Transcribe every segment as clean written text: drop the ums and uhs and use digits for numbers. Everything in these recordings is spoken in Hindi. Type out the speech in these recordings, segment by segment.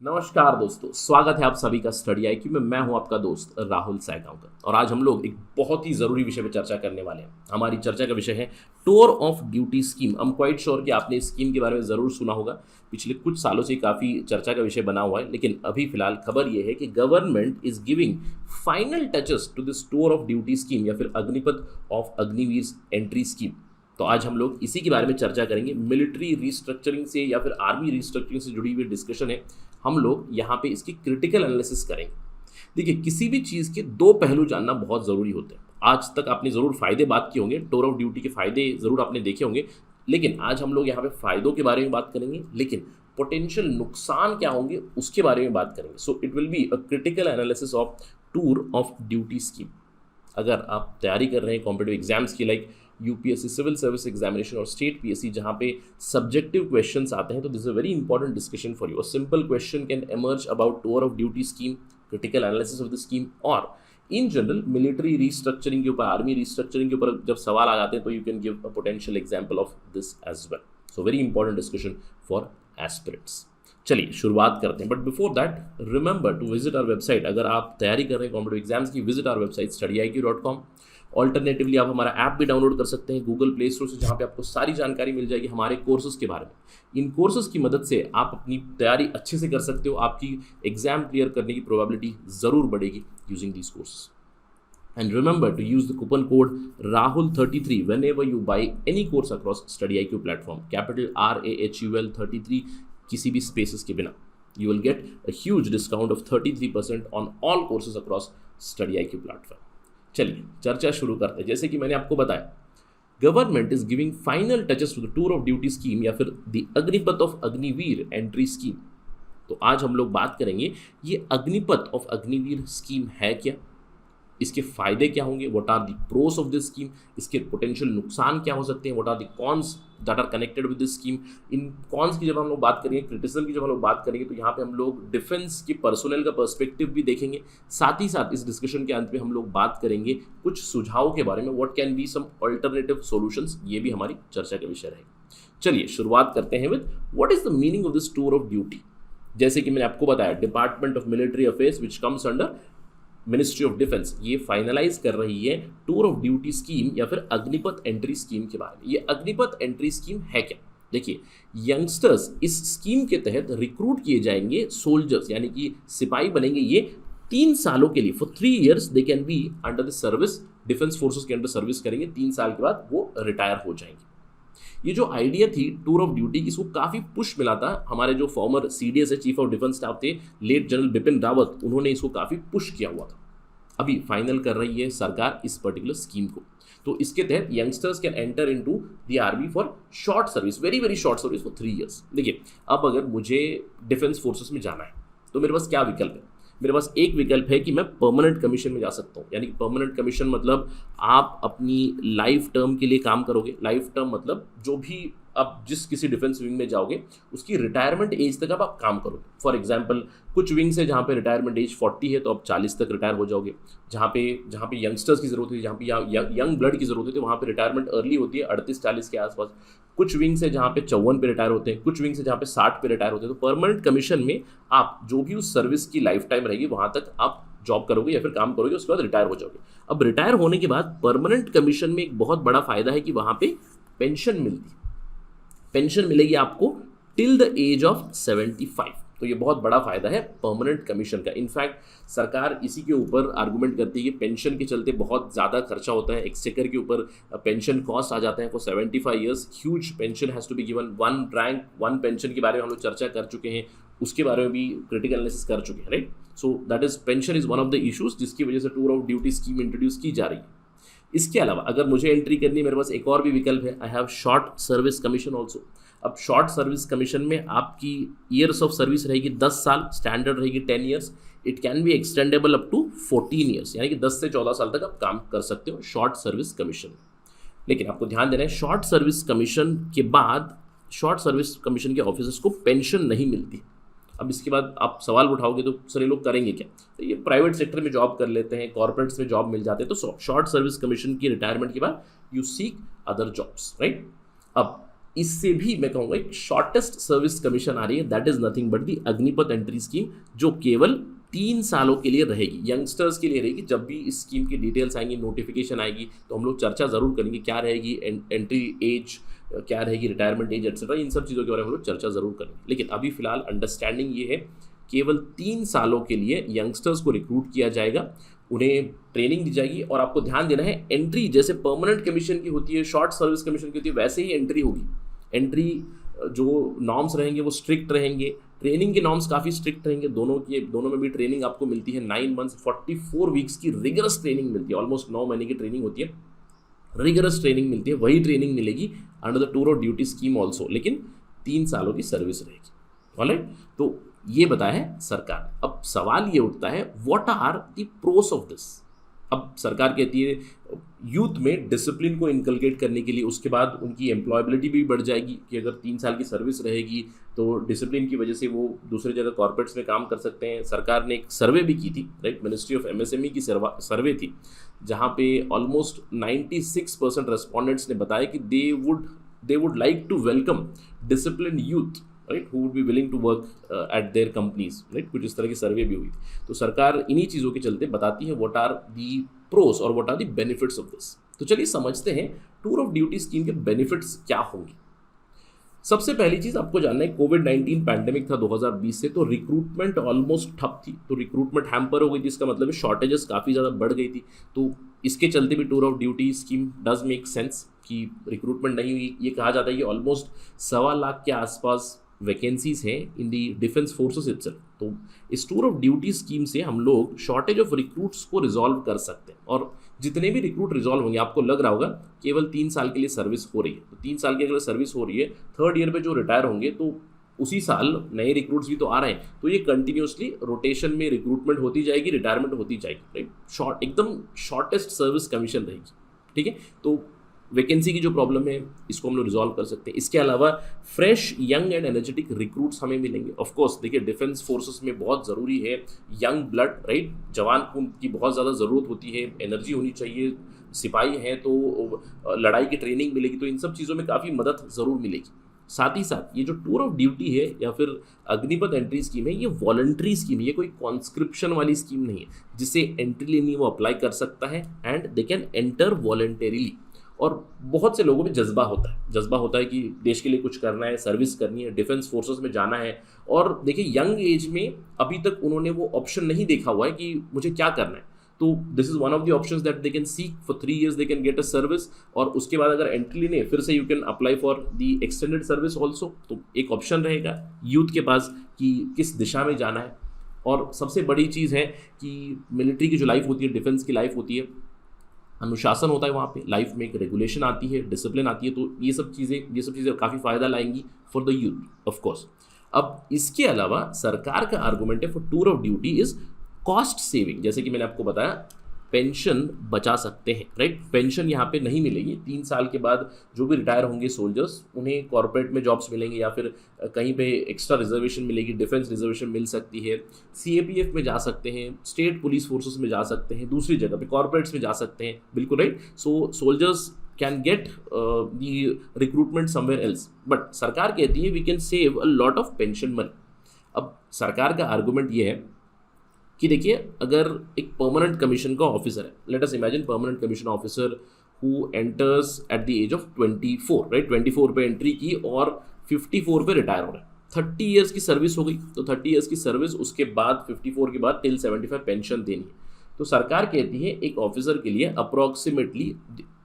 नमस्कार दोस्तों, स्वागत है आप सभी का स्टडी आईक्यू में। मैं हूं आपका दोस्त राहुल सैगांवकर और आज हम लोग एक बहुत ही ज़रूरी विषय पर चर्चा करने वाले हैं। हमारी चर्चा का विषय है tour of duty scheme. I am quite sure कि आपने इस स्कीम के बारे में ज़रूर सुना होगा। पिछले कुछ सालों से काफ़ी चर्चा का विषय बना हुआ है, लेकिन अभी फिलहाल खबर यह है कि government is giving final touches to this tour of duty scheme या फिर Agnipath of Agniveer entry scheme. तो आज हम लोग इसी के बारे में चर्चा करेंगे। मिलिट्री रिस्ट्रक्चरिंग से या फिर आर्मी रिस्ट्रक्चरिंग से जुड़ी हुई डिस्कशन है। हम लोग यहाँ पे इसकी क्रिटिकल एनालिसिस करेंगे। देखिए, किसी भी चीज़ के दो पहलू जानना बहुत ज़रूरी होते हैं। आज तक आपने ज़रूर फ़ायदे बात किए होंगे, टूर ऑफ ड्यूटी के फ़ायदे ज़रूर आपने देखे होंगे, लेकिन आज हम लोग यहाँ पे फ़ायदों के बारे में बात करेंगे, लेकिन पोटेंशियल नुकसान क्या होंगे उसके बारे में बात करेंगे। So it will be a critical analysis of tour of duty scheme. अगर आप तैयारी कर रहे हैं कॉम्पिटिटिव एग्जाम्स की, like UPSC civil service examination और स्टेट पीएससी, जहाँ पे सब्जेक्टिव क्वेश्चंस आते हैं, तो this is a very important discussion for you. A simple question can emerge about tour of duty scheme, critical analysis of the scheme, और इन जनरल मिलिट्री रिस्ट्रक्चरिंग के ऊपर, आर्मी रिस्ट्रक्चरिंग के ऊपर जब सवाल आ जाते हैं तो you can give a potential example of this as well. So very important discussion for aspirants. चलिए शुरुआत करते हैं, but before that remember to visit our website. अगर आप तैयारी कर रहे हैं कॉम्पिटिटिव एग्जाम्स की, visit our website studiiq.com। Alternatively आप हमारा ऐप भी डाउनलोड कर सकते हैं गूगल प्ले स्टोर से, जहाँ पे आपको सारी जानकारी मिल जाएगी हमारे कोर्सेज के बारे में। इन कोर्सेज की मदद से आप अपनी तैयारी अच्छे से कर सकते हो। आपकी एग्जाम क्लियर करने की प्रोबेबिलिटी ज़रूर बढ़ेगी using these courses. And remember to use the coupon code RAHUL33 whenever you buy any course across StudyIQ platform. Capital RAHUL 33, किसी भी स्पेसेस के बिना। You will get a huge discount of 33% on all courses across StudyIQ platform. चलिए चर्चा शुरू करते हैं। जैसे कि मैंने आपको बताया, government is giving final touches to the tour of duty scheme या फिर the Agnipath of Agniveer entry scheme. तो आज हम लोग बात करेंगे ये अग्निपथ ऑफ अग्निवीर स्कीम है क्या, इसके फायदे क्या होंगे, what are the pros of this scheme, इसके पोटेंशियल नुकसान क्या हो सकते हैं, what are the cons that are connected with this scheme. इन कॉन्स की जब हम लोग बात करेंगे, क्रिटिसिज्म की जब हम लोग बात करेंगे, तो यहाँ पे हम लोग डिफेंस के पर्सनल का पर्सपेक्टिव भी देखेंगे। साथ ही साथ इस डिस्कशन के अंत में हम लोग बात करेंगे कुछ सुझावों के बारे में, what can be some alternative solutions. ये भी हमारी चर्चा का विषय रहेगा। चलिए शुरुआत करते हैं with what is the meaning of this tour of duty. जैसे कि मैंने आपको बताया, department of military affairs which comes under ministry of defence, ये फाइनलाइज कर रही है टूर ऑफ ड्यूटी स्कीम या फिर अग्निपथ एंट्री स्कीम के बारे में। ये अग्निपथ एंट्री स्कीम है क्या? देखिए, यंगस्टर्स इस स्कीम के तहत रिक्रूट किए जाएंगे, सोल्जर्स यानी कि सिपाही बनेंगे ये 3 सालों के लिए। For 3 years they can be under the service, defence forces के अंडर सर्विस करेंगे। 3 साल के बाद वो रिटायर हो जाएंगे। ये जो आइडिया थी टूर ऑफ ड्यूटी की, इसको काफ़ी पुश मिला था। हमारे जो फॉर्मर सीडीएस है, चीफ ऑफ डिफेंस स्टाफ थे, लेट जनरल बिपिन रावत, उन्होंने इसको काफ़ी पुश किया हुआ था। अभी फाइनल कर रही है सरकार इस पर्टिकुलर स्कीम को। तो इसके तहत youngsters can enter into the army for short service, very very short service for 3 years। देखिए, अब अगर मुझे डिफेंस फोर्सेस में जाना है तो मेरे पास क्या विकल्प है? मेरे पास एक विकल्प है कि मैं परमानेंट कमीशन में जा सकता हूँ। यानी कि परमानेंट कमीशन मतलब आप अपनी लाइफ टर्म के लिए काम करोगे। लाइफ टर्म मतलब जो भी आप जिस किसी डिफेंस विंग में जाओगे उसकी रिटायरमेंट एज तक आप काम करोगे। फॉर एग्जांपल, कुछ विंग्स है जहाँ पे रिटायरमेंट एज 40 है तो आप 40 तक रिटायर हो जाओगे। जहाँ पे यंगस्टर्स की जरूरत है, जहाँ पे यंग ब्लड की जरूरत है, तो वहाँ पे रिटायरमेंट अर्ली होती है 38-40 के आसपास। कुछ विंग्स है जहाँ पे 54 पे रिटायर होते हैं, कुछ विंग्स है जहाँ पे 60 पे रिटायर होते हैं। तो परमानेंट कमीशन में आप जो भी उस सर्विस की लाइफ टाइम रहेगी वहाँ तक आप जॉब करोगे या फिर काम करोगे, उसके बाद रिटायर हो जाओगे। अब रिटायर होने के बाद परमानेंट कमीशन में एक बहुत बड़ा फायदा है कि वहाँ पे पेंशन मिलती है। पेंशन मिलेगी आपको टिल द एज ऑफ 75। तो ये बहुत बड़ा फायदा है परमानेंट कमीशन का। इनफैक्ट सरकार इसी के ऊपर आर्गुमेंट करती है कि पेंशन के चलते बहुत ज़्यादा खर्चा होता है, एक्सचेकर के ऊपर पेंशन कॉस्ट आ जाता है for 75 years। Huge pension has to be given, 1 rank 1 pension के बारे में हम लोग चर्चा कर चुके हैं, उसके बारे में भी क्रिटिकल एनालिसिस कर चुके हैं, right. So that is pension is one of the issues जिसकी वजह से tour of duty scheme introduce की जा रही है। इसके अलावा अगर मुझे एंट्री करनी है, मेरे पास एक और भी विकल्प है, I have short service commission also. अब शॉर्ट सर्विस कमीशन में आपकी ईयर्स ऑफ सर्विस रहेगी 10 साल, स्टैंडर्ड रहेगी 10 years। It can be extendable up to 14 years, यानी कि 10 से 14 साल तक आप काम कर सकते हो शॉर्ट सर्विस कमीशन। लेकिन आपको ध्यान देना है, शॉर्ट सर्विस कमीशन के बाद शॉर्ट सर्विस कमीशन के ऑफिसर्स को पेंशन नहीं मिलती। अब इसके बाद आप सवाल उठाओगे तो सर ये लोग करेंगे क्या? तो ये प्राइवेट सेक्टर में जॉब कर लेते हैं, कॉर्पोरेट्स में जॉब मिल जाते हैं। तो शॉर्ट सर्विस कमीशन की रिटायरमेंट के बाद you seek other jobs, right. अब इससे भी मैं कहूँगा एक शॉर्टेस्ट सर्विस कमीशन आ रही है, that is nothing but the Agnipath entry scheme, जो केवल 3 सालों के लिए रहेगी, यंगस्टर्स के लिए रहेगी। जब भी इस स्कीम की डिटेल्स आएंगी, नोटिफिकेशन आएगी, तो हम लोग चर्चा जरूर करेंगे, क्या रहेगी एंट्री एज, क्या रहेगी रिटायरमेंट एज एटसेट्रा, इन सब चीज़ों के बारे में हम लोग चर्चा जरूर करेंगे। लेकिन अभी फिलहाल अंडरस्टैंडिंग ये है, केवल 3 सालों के लिए यंगस्टर्स को रिक्रूट किया जाएगा, उन्हें ट्रेनिंग दी जाएगी। और आपको ध्यान देना है, एंट्री जैसे परमानेंट कमीशन की होती है, शॉर्ट सर्विस कमीशन की होती है, वैसे ही एंट्री होगी। एंट्री जो नॉर्म्स रहेंगे वो स्ट्रिक्ट रहेंगे, ट्रेनिंग के नॉर्म्स काफ़ी स्ट्रिक्ट रहेंगे। दोनों में भी ट्रेनिंग आपको मिलती है 9 मंथ्स 44 वीक्स की रिगरस ट्रेनिंग मिलती है, ऑलमोस्ट 9 महीने की ट्रेनिंग होती है, रिगरस ट्रेनिंग मिलती है। वही ट्रेनिंग मिलेगी under the tour of duty scheme also, लेकिन 3 सालों की सर्विस रहेगी। ऑलराइट, तो ये बताया है सरकार ने। अब सवाल ये उठता है, what are the pros of this. अब सरकार कहती है यूथ में डिसिप्लिन को इनकलकेट करने के लिए, उसके बाद उनकी एम्प्लॉयबिलिटी भी बढ़ जाएगी कि अगर 3 साल की सर्विस रहेगी तो डिसिप्लिन की वजह से वो दूसरी जगह कॉर्पोरेट्स में काम कर सकते हैं। सरकार ने एक सर्वे भी की थी, राइट, मिनिस्ट्री ऑफ एमएसएमई की सर्वे थी, जहाँ पे ऑलमोस्ट 96% रेस्पॉन्डेंट्स ने बताया कि they would like to welcome discipline youth, right, who would be willing to work at their companies, right. कुछ इस तरह की सर्वे भी हुई। तो सरकार इन्हीं चीज़ों के चलते बताती है व्हाट आर दी प्रोस और what are the benefits of this. तो चलिए समझते हैं टूर ऑफ ड्यूटी स्कीम के बेनिफिट्स क्या होंगे। सबसे पहली चीज़ आपको जानना है, कोविड-19 पैंडेमिक था 2020 से, तो रिक्रूटमेंट ऑलमोस्ट ठप थी, तो रिक्रूटमेंट हैम्पर हो गई, जिसका मतलब है शॉर्टेजेस काफ़ी ज़्यादा बढ़ गई थी। तो इसके चलते भी tour of duty scheme does make sense कि रिक्रूटमेंट नहीं हुई। ये कहा जाता है कि ऑलमोस्ट 1.25 लाख के आसपास वैकेंसीज हैं इन दी डिफेंस फोर्सेस इटसेल्फ। तो इस टूर ऑफ ड्यूटी स्कीम से हम लोग शॉर्टेज ऑफ रिक्रूट्स को रिजॉल्व कर सकते हैं, और जितने भी रिक्रूट रिजॉल्व होंगे, आपको लग रहा होगा केवल 3 साल के लिए सर्विस हो रही है, तो 3 साल की अगर सर्विस हो रही है, 3rd ईयर पे जो रिटायर होंगे तो उसी साल नए रिक्रूट्स भी तो आ रहे हैं, तो ये कंटिन्यूसली रोटेशन में रिक्रूटमेंट होती जाएगी, रिटायरमेंट होती जाएगी, राइट। एकदम शॉर्टेस्ट सर्विस कमीशन रहेगी, ठीक है। तो वैकेंसी की जो प्रॉब्लम है इसको हम लोग रिजॉल्व कर सकते हैं। इसके अलावा fresh, young and energetic recruits हमें मिलेंगे। ऑफ कोर्स देखिए, डिफेंस फोर्सेस में बहुत ज़रूरी है यंग ब्लड, राइट, जवान खून की बहुत ज़्यादा ज़रूरत होती है, एनर्जी होनी चाहिए। सिपाही हैं तो लड़ाई की ट्रेनिंग मिलेगी, तो इन सब चीज़ों में काफ़ी मदद ज़रूर मिलेगी। साथ ही साथ ये जो टूर ऑफ ड्यूटी है या फिर अग्निपथ एंट्री स्कीम है, ये वॉलंटरी स्कीम है, ये कोई कॉन्स्क्रिप्शन वाली स्कीम नहीं है। जिसे एंट्री लेनी है वो अप्लाई कर सकता है and they can enter voluntarily. और बहुत से लोगों में जज्बा होता है कि देश के लिए कुछ करना है, सर्विस करनी है, डिफेंस फोर्सेस में जाना है। और देखिए, यंग एज में अभी तक उन्होंने वो ऑप्शन नहीं देखा हुआ है कि मुझे क्या करना है, तो this is one of the options that they can seek for 3 years, they can get a service. और उसके बाद अगर एंट्री लेने फिर से you can apply for the extended service also. तो एक ऑप्शन रहेगा यूथ के पास कि किस दिशा में जाना है। और सबसे बड़ी चीज़ है कि मिलिट्री की जो लाइफ होती है, डिफेंस की लाइफ होती है, अनुशासन होता है वहाँ पे, लाइफ में एक रेगुलेशन आती है, डिसिप्लिन आती है। तो ये सब चीज़ें काफ़ी फ़ायदा लाएंगी for the youth of course. अब इसके अलावा सरकार का आर्गूमेंट है for tour of duty is cost saving. जैसे कि मैंने आपको बताया, पेंशन बचा सकते हैं, राइट। पेंशन यहाँ पे नहीं मिलेगी। 3 साल के बाद जो भी रिटायर होंगे सोल्जर्स, उन्हें कॉर्पोरेट में जॉब्स मिलेंगे या फिर कहीं पे एक्स्ट्रा रिजर्वेशन मिलेगी, डिफेंस रिजर्वेशन मिल सकती है, सीएपीएफ में जा सकते हैं, स्टेट पुलिस फोर्सेस में जा सकते हैं, दूसरी जगह पे कॉर्पोरेट्स में जा सकते हैं, बिल्कुल right. So soldiers can get the recruitment somewhere else. But सरकार कहती है we can save a lot of pension money. अब सरकार का आर्गूमेंट ये है कि देखिए, अगर एक परमानेंट कमीशन का ऑफिसर है, let us imagine permanent commission officer who enters at the age of 24, right, 24 पे एंट्री की और 54 पे रिटायर हो रहा है, 30 ईयर्स की सर्विस हो गई। तो 30 ईयर्स की सर्विस, उसके बाद 54 के बाद टिल 75 पेंशन देनी है। तो सरकार कहती है एक ऑफिसर के लिए approximately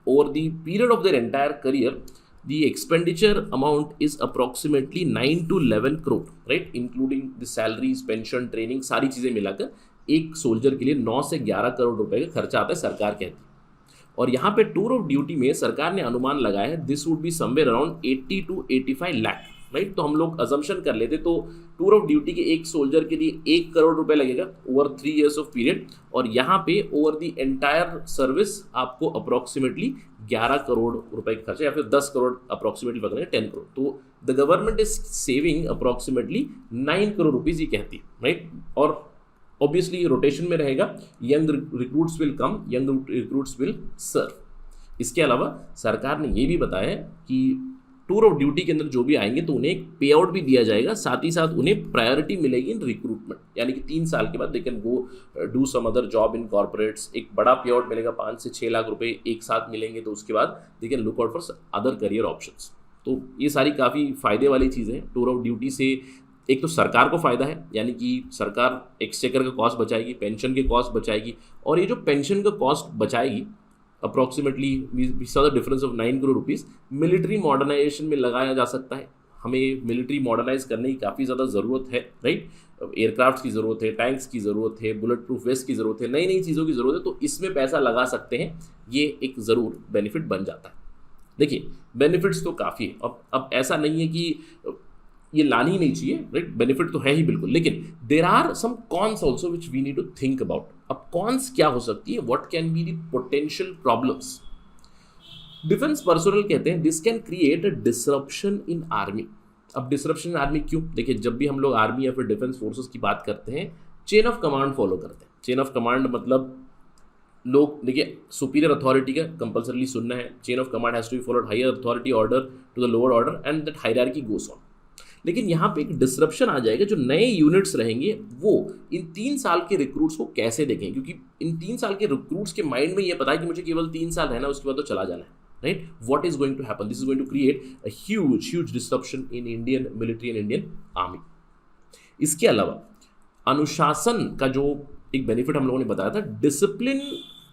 over the period of their entire career the expenditure amount is approximately 9 to 11 crore, right, including the salaries, pension, training, सारी चीज़ें मिलाकर एक सोल्जर के लिए 9 से 11 करोड़ रुपए का खर्चा आता है, सरकार कहती है। और यहाँ पे टूर ऑफ ड्यूटी में सरकार ने अनुमान लगाया है this would be somewhere around 80 to 85 lakh, right. तो हम लोग अजम्पशन कर लेते तो टूर ऑफ ड्यूटी के एक सोल्जर के लिए 1 करोड़ रुपए लगेगा ओवर 3 years ऑफ पीरियड। और यहाँ पे ओवर द एंटायर सर्विस आपको अप्रोक्सीमेटली 11 करोड़ रुपए का खर्चा, या फिर 10 करोड़ अप्रोक्सीमेटली पकड़े, 10 करोड़। तो the government is saving approximately 9 crore rupees, ये कहती है, राइट। और ऑब्वियसली रोटेशन में रहेगा, young recruits will come, young recruits will serve. इसके अलावा सरकार ने ये भी बताया कि टूर ऑफ ड्यूटी के अंदर जो भी आएंगे तो उन्हें एक पे आउट भी दिया जाएगा, साथ ही साथ उन्हें प्रायोरिटी मिलेगी इन रिक्रूटमेंट, यानी कि 3 साल के बाद they can go do some other job in corporates. एक बड़ा पे आउट मिलेगा, 5 से 6 लाख रुपए एक साथ मिलेंगे, तो उसके बाद they can look out for other career options. तो ये सारी काफ़ी फायदे वाली चीज़ें हैं। टूर ऑफ ड्यूटी से एक तो सरकार को फ़ायदा है, यानी कि सरकार एक्सचेकर का कॉस्ट बचाएगी, पेंशन के कॉस्ट बचाएगी, और ये जो पेंशन का कॉस्ट बचाएगी approximately we saw the difference of 9 crore rupees military modernization में लगाया जा सकता है। हमें मिलिट्री मॉडर्नाइज करने की काफ़ी ज़्यादा ज़रूरत है, राइट। एयरक्राफ्ट की ज़रूरत है, टैंक्स की ज़रूरत है, बुलेट प्रूफ वेस्ट की ज़रूरत है, नई नई चीज़ों की ज़रूरत है, तो इसमें पैसा लगा सकते हैं। ये एक ज़रूर बेनिफिट बन जाता है। देखिए बेनिफिट्स तो काफ़ी है, अब ऐसा नहीं है कि ये लानी ही नहीं चाहिए, राइट। बेनिफिट तो है ही बिल्कुल, लेकिन there are some cons also which we need to think about. अब कॉन्स क्या हो सकती है, what can be the potential problems. Defence personnel कहते हैं this can create a disruption in army. अब डिसरप्शन इन आर्मी क्यों? देखिए जब भी हम लोग आर्मी या फिर डिफेंस फोर्सेस की बात करते हैं, चेन ऑफ कमांड फॉलो करते हैं। चेन ऑफ कमांड मतलब लोग, देखिए सुपीरियर अथॉरिटी का कंपल्सरली सुनना है, chain of command has to be followed, higher authority order to the lower order and that hierarchy goes on. लेकिन यहाँ पे एक डिसरप्शन आ जाएगा, जो नए यूनिट्स रहेंगे वो इन 3 साल के रिक्रूट्स को कैसे देखें, क्योंकि इन 3 साल के रिक्रूट्स के माइंड में ये पता है कि मुझे केवल 3 साल रहना, उसके बाद तो चला जाना है, right. What is going to happen, this is going to create a huge disruption in Indian military and Indian army. इसके अलावा अनुशासन का जो एक बेनिफिट हम लोगों ने बताया था, डिसिप्लिन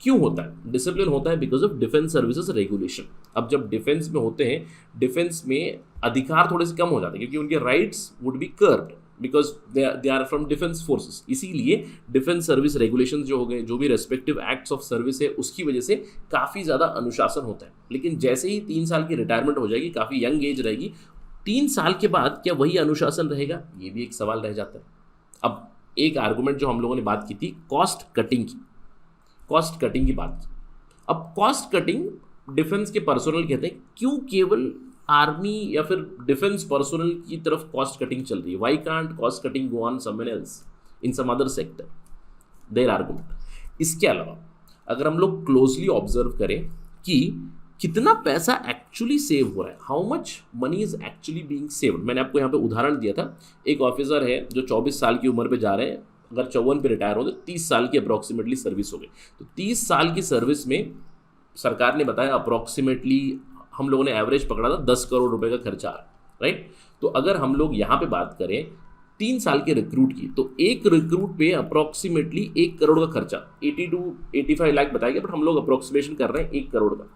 क्यों होता है? डिसिप्लिन होता है because of defence services regulation. अब जब डिफेंस में होते हैं, डिफेंस में अधिकार थोड़े से कम हो जाते हैं, क्योंकि उनके rights would be curbed because they are from defence forces. इसीलिए डिफेंस सर्विस रेगुलेशन जो हो गए, जो भी रेस्पेक्टिव एक्ट्स ऑफ सर्विस है, उसकी वजह से काफ़ी ज़्यादा अनुशासन होता है। लेकिन जैसे ही 3 साल की रिटायरमेंट हो जाएगी, काफ़ी यंग एज रहेगी, 3 साल के बाद क्या वही अनुशासन रहेगा? ये भी एक सवाल रह जाता है। अब एक आर्गूमेंट जो हम लोगों ने बात की थी कॉस्ट कटिंग की, कॉस्ट कटिंग की बात की। अब कॉस्ट कटिंग डिफेंस के पर्सनल कहते हैं, क्यों केवल आर्मी या फिर डिफेंस पर्सनल की तरफ कॉस्ट कटिंग चल रही है? Why can't cost cutting go on somewhere else in some other sector? Their argument. इसके अलावा अगर हम लोग क्लोजली ऑब्जर्व करें कि कितना पैसा एक्चुअली सेव हो रहा है, how much money is actually being saved. मैंने आपको यहाँ पे उदाहरण दिया था, एक ऑफिसर है जो 24 साल की उम्र पे जा रहे हैं, अगर 54 पे रिटायर हो तो 30 साल की अप्रॉक्सीमेटली सर्विस हो गई। तो 30 साल की सर्विस में सरकार ने बताया अप्रॉक्सीमेटली हम लोगों ने एवरेज पकड़ा था 10 करोड़ रुपए का खर्चा, राइट। तो अगर हम लोग यहाँ पे बात करें 3 साल के रिक्रूट की, तो एक रिक्रूट पे अप्रॉक्सीमेटली 1 करोड़ का खर्चा, 80 to 85 लाख बताएगा, बट हम लोग अप्रॉक्सीमेशन कर रहे हैं 1 करोड़ का।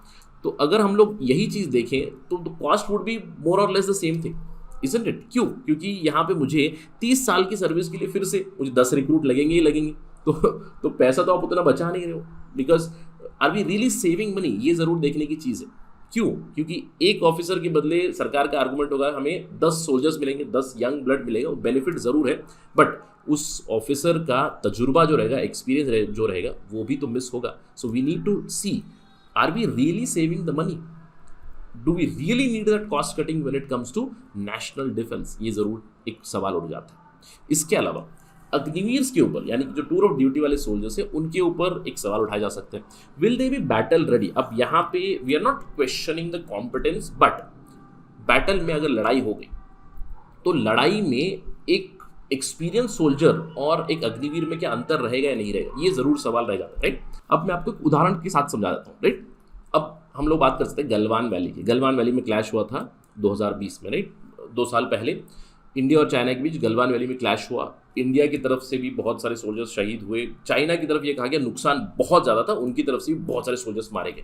तो अगर हम लोग यही चीज़ देखें तो कॉस्ट वुड बी मोर और less the same thing, isn't it? क्यों? क्योंकि यहाँ पे मुझे 30 साल की सर्विस के लिए फिर से मुझे 10 रिक्रूट लगेंगे ही लगेंगे, तो पैसा तो आप उतना बचा नहीं रहे हो। Because are we really saving money? ये ज़रूर देखने की चीज़ है। क्यों? क्योंकि एक ऑफिसर के बदले सरकार का आर्गूमेंट होगा हमें 10 सोल्जर्स मिलेंगे, 10 यंग ब्लड मिलेगा, वो बेनिफिट ज़रूर है, बट उस ऑफिसर का तजुर्बा जो रहेगा, एक्सपीरियंस जो रहेगा, वो भी तो मिस होगा। So we need to see, are we really saving the money? Do we really need that cost cutting when it comes to national defence? ये ज़रूर एक सवाल उठ जाता है। इसके अलावा अग्निवीर्स के ऊपर, यानी कि जो टूर ऑफ ड्यूटी वाले सोल्जर्स हैं, उनके ऊपर एक सवाल उठाया जा सकता है, will they be battle ready? अब यहाँ पे we are not questioning the competence, but battle में अगर लड़ाई हो गई तो लड़ाई में एक एक्सपीरियंस सोल्जर और एक अग्निवीर में क्या अंतर रहेगा या नहीं रहेगा? ये जरूर सवाल रह जाता है, राइट। अब मैं आपको एक उदाहरण के साथ समझा देता हूँ, राइट। अब हम लोग बात कर सकते हैं गलवान वैली की। गलवान वैली में क्लैश हुआ था 2020 में, राइट। 2 साल पहले इंडिया और चाइना के बीच गलवान वैली में क्लैश हुआ। इंडिया की तरफ से भी बहुत सारे सोल्जर्स शहीद हुए, चाइना की तरफ ये कहा गया नुकसान बहुत ज़्यादा था, उनकी तरफ से भी बहुत सारे सोल्जर्स मारे गए।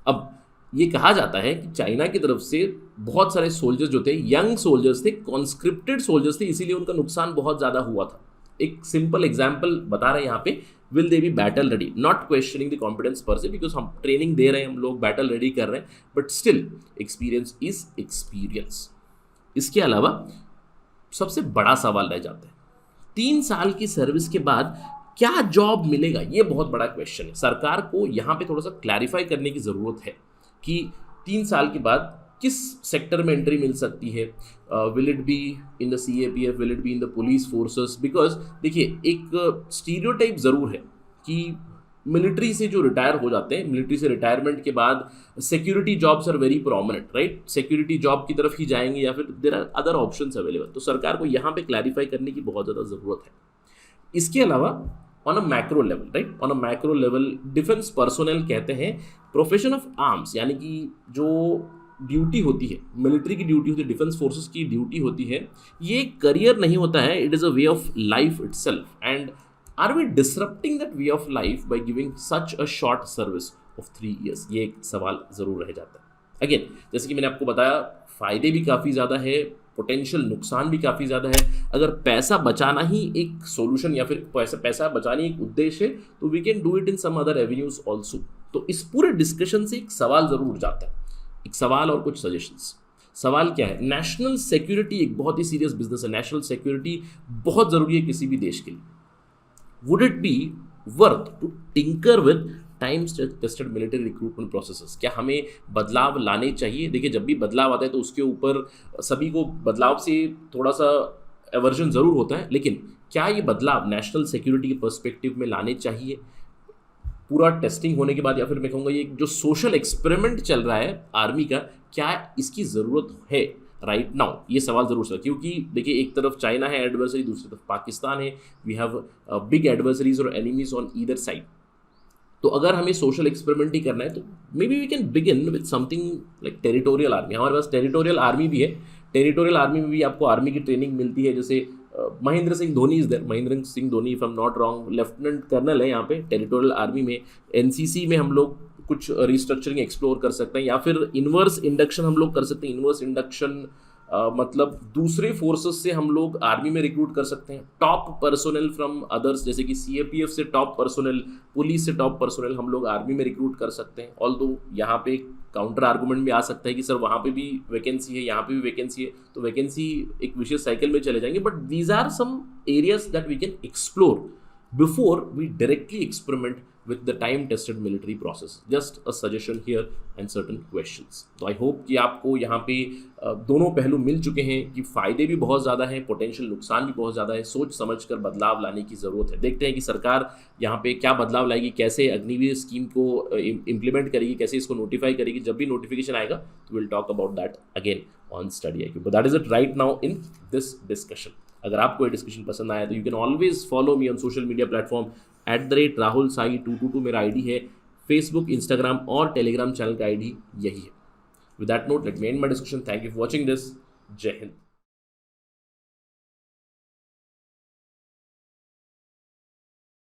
अब ये कहा जाता है कि चाइना की तरफ से बहुत सारे सोल्जर्स जो थे, यंग सोल्जर्स थे, कॉन्स्क्रिप्टेड सोल्जर्स थे, इसीलिए उनका नुकसान बहुत ज़्यादा हुआ था। एक सिंपल एग्जाम्पल बता रहे हैं यहाँ पे, will they be battle ready? Not questioning the competence पर से, बिकॉज हम ट्रेनिंग दे रहे हैं, हम लोग बैटल रेडी कर रहे हैं, but still experience is experience. इसके अलावा सबसे बड़ा सवाल रह जाता है, 3 साल की सर्विस के बाद क्या जॉब मिलेगा? ये बहुत बड़ा क्वेश्चन है। सरकार को यहाँ पे थोड़ा सा क्लैरिफाई करने की ज़रूरत है कि 3 साल के बाद किस सेक्टर में एंट्री मिल सकती है। Will it be in the CAPF, will it be in the police forces? Because देखिए एक स्टीरियोटाइप ज़रूर है कि मिलिट्री से जो रिटायर हो जाते हैं, मिलिट्री से रिटायरमेंट के बाद security jobs are very prominent, right, security job की तरफ ही जाएंगे या फिर there are other options available. तो सरकार को यहाँ पे क्लैरिफाई करने की बहुत ज़्यादा ज़रूरत है। इसके अलावा on a macro level, right, on a macro level defence personnel कहते हैं प्रोफेशन ऑफ आर्म्स, यानी कि जो ड्यूटी होती है, मिलिट्री की ड्यूटी होती है, डिफेंस फोर्सेस की ड्यूटी होती है, ये करियर नहीं होता है, it is a way of life itself. And are we disrupting that way of life by giving such a short service of 3 years? ये एक सवाल ज़रूर रह जाता है। अगेन, जैसे कि मैंने आपको बताया, फ़ायदे भी काफ़ी ज़्यादा है, पोटेंशियल नुकसान भी काफ़ी ज़्यादा है। अगर पैसा बचाना ही एक सॉल्यूशन या फिर पैसा बचाने एक उद्देश्य है, तो we can do it in some other avenues also. तो इस पूरे डिस्कशन से एक सवाल ज़रूर उठ जाता है, एक सवाल और कुछ सजेशंस। सवाल क्या है? नेशनल सिक्योरिटी एक बहुत ही सीरियस बिजनेस है, नेशनल सिक्योरिटी बहुत ज़रूरी है किसी भी देश के लिए। Would it be worth to tinker with time tested military recruitment processes? क्या हमें बदलाव लाने चाहिए? देखिए, जब भी बदलाव आता है तो उसके ऊपर सभी को बदलाव से थोड़ा सा एवर्जन ज़रूर होता है, लेकिन क्या ये बदलाव नेशनल सिक्योरिटी के पर्सपेक्टिव में लाने चाहिए? पूरा टेस्टिंग होने के बाद, या फिर मैं कहूँगा ये जो सोशल एक्सपेरिमेंट चल रहा है आर्मी का, क्या इसकी ज़रूरत है राइट नाउ? ये सवाल ज़रूर सर, क्योंकि देखिए, एक तरफ चाइना है एडवर्सरी, दूसरी तरफ पाकिस्तान है, वी हैव बिग एडवर्सरीज और एनिमीज ऑन ईदर साइड। तो अगर हमें सोशल एक्सपेरिमेंट ही करना है तो may be we can begin with something like territorial army. हमारे पास टेरिटोरियल आर्मी भी है, टेरिटोरियल आर्मी में भी आपको आर्मी की ट्रेनिंग मिलती है। जैसे Mahendra Singh Dhoni is there, Mahendra Singh Dhoni if I am not wrong lieutenant colonel है यहाँ पे टेरिटोरियल आर्मी में। एनसीसी में हम लोग कुछ रिस्ट्रक्चरिंग एक्सप्लोर कर सकते हैं, या फिर इन्वर्स इंडक्शन हम लोग कर सकते हैं। इन्वर्स इंडक्शन मतलब दूसरे फोर्सेस से हम लोग आर्मी में रिक्रूट कर सकते हैं, टॉप पर्सोनल फ्रॉम अदर्स, जैसे कि सीएपीएफ से टॉप पर्सोनल, पुलिस से टॉप पर्सोनल हम लोग आर्मी में रिक्रूट कर सकते हैं। ऑल्दो यहाँ पे काउंटर आर्गूमेंट भी आ सकता है कि सर वहाँ पे भी वैकेंसी है, यहाँ पे भी वैकेंसी है, तो वैकेंसी एक विशेष साइकिल में चले जाएंगे। But these are some areas that we can explore before we directly experiment with the time tested military process. Just a suggestion here and certain questions. तो आई होप कि आपको यहाँ पे दोनों पहलू मिल चुके हैं कि फ़ायदे भी बहुत ज़्यादा हैं, पोटेंशियल नुकसान भी बहुत ज़्यादा है। सोच समझ कर बदलाव लाने की ज़रूरत है। देखते हैं कि सरकार यहाँ पे क्या बदलाव लाएगी, कैसे अग्निवीर स्कीम को इम्प्लीमेंट करेगी, कैसे इसको नोटिफाई करेगी। जब भी नोटिफिकेशन आएगा तो will talk about that again on study IQ। But that is it right now in this discussion. अगर आपको ये डिस्कशन पसंद आया तो you can always follow me on social media platform @RahulSai222 मेरा आईडी है। फेसबुक, इंस्टाग्राम और टेलीग्राम चैनल का आईडी यही है। With that note, let me and my discussion. Thank you for watching this. जय हिंद।